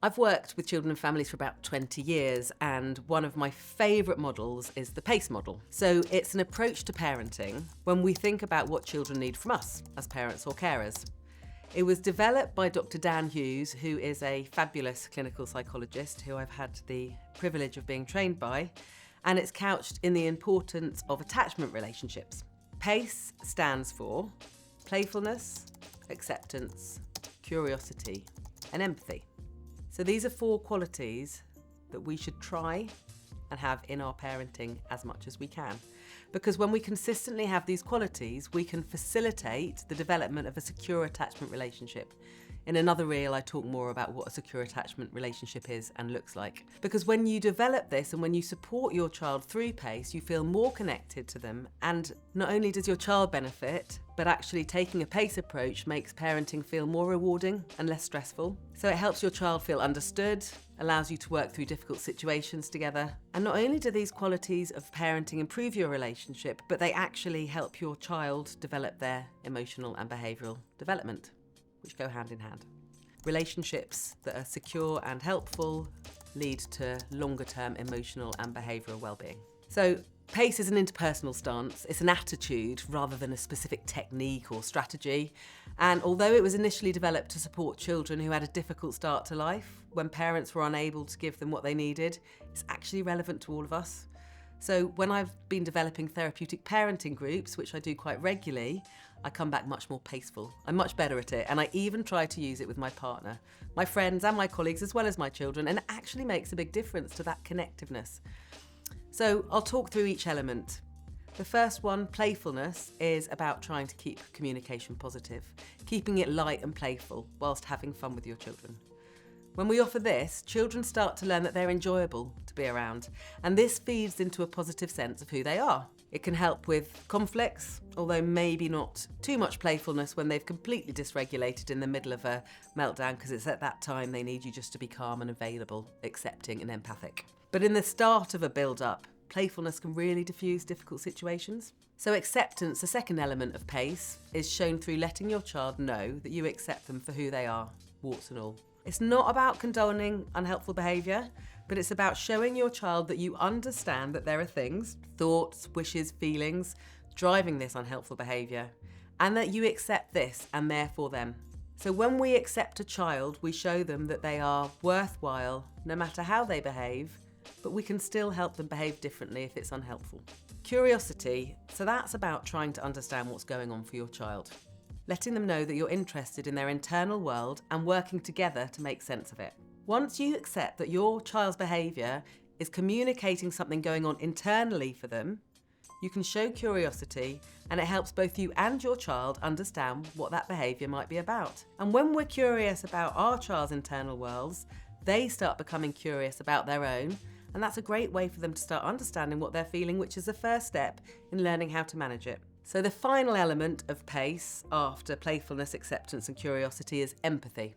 I've worked with children and families for about 20 years, and one of my favourite models is the P.A.C.E model. So it's an approach to parenting when we think about what children need from us as parents or carers. It was developed by Dr. Dan Hughes, who is a fabulous clinical psychologist who I've had the privilege of being trained by, and it's couched in the importance of attachment relationships. P.A.C.E stands for playfulness, acceptance, curiosity, and empathy. So these are 4 qualities that we should try and have in our parenting as much as we can. Because when we consistently have these qualities, we can facilitate the development of a secure attachment relationship. In another reel, I talk more about what a secure attachment relationship is and looks like. Because when you develop this and when you support your child through P.A.C.E, you feel more connected to them, and not only does your child benefit, but actually taking a P.A.C.E approach makes parenting feel more rewarding and less stressful. So it helps your child feel understood, allows you to work through difficult situations together. And not only do these qualities of parenting improve your relationship, but they actually help your child develop their emotional and behavioural development, which go hand in hand. Relationships that are secure and helpful lead to longer-term emotional and behavioural well-being. So P.A.C.E is an interpersonal stance. It's an attitude rather than a specific technique or strategy. And although it was initially developed to support children who had a difficult start to life, when parents were unable to give them what they needed, it's actually relevant to all of us. So when I've been developing therapeutic parenting groups, which I do quite regularly, I come back much more paceful. I'm much better at it, and I even try to use it with my partner, my friends and my colleagues, as well as my children, and it actually makes a big difference to that connectiveness. So I'll talk through each element. The first one, playfulness, is about trying to keep communication positive, keeping it light and playful whilst having fun with your children. When we offer this, children start to learn that they're enjoyable to be around, and this feeds into a positive sense of who they are. It can help with conflicts, although maybe not too much playfulness when they've completely dysregulated in the middle of a meltdown, because it's at that time they need you just to be calm and available, accepting and empathic. But in the start of a build-up, playfulness can really diffuse difficult situations. So acceptance, the second element of P.A.C.E, is shown through letting your child know that you accept them for who they are, warts and all. It's not about condoning unhelpful behaviour, but it's about showing your child that you understand that there are things, thoughts, wishes, feelings, driving this unhelpful behaviour, and that you accept this and therefore them. So when we accept a child, we show them that they are worthwhile, no matter how they behave, but we can still help them behave differently if it's unhelpful. Curiosity, so that's about trying to understand what's going on for your child. Letting them know that you're interested in their internal world and working together to make sense of it. Once you accept that your child's behaviour is communicating something going on internally for them, you can show curiosity, and it helps both you and your child understand what that behaviour might be about. And when we're curious about our child's internal worlds, they start becoming curious about their own, and that's a great way for them to start understanding what they're feeling, which is the first step in learning how to manage it. So the final element of P.A.C.E after playfulness, acceptance and curiosity is empathy.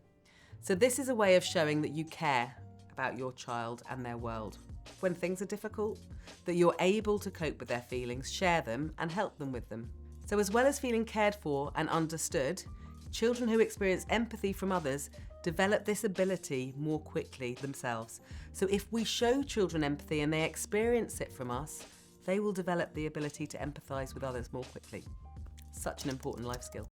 So this is a way of showing that you care about your child and their world. When things are difficult, that you're able to cope with their feelings, share them and help them with them. So as well as feeling cared for and understood, children who experience empathy from others develop this ability more quickly themselves. So if we show children empathy and they experience it from us, they will develop the ability to empathise with others more quickly. Such an important life skill.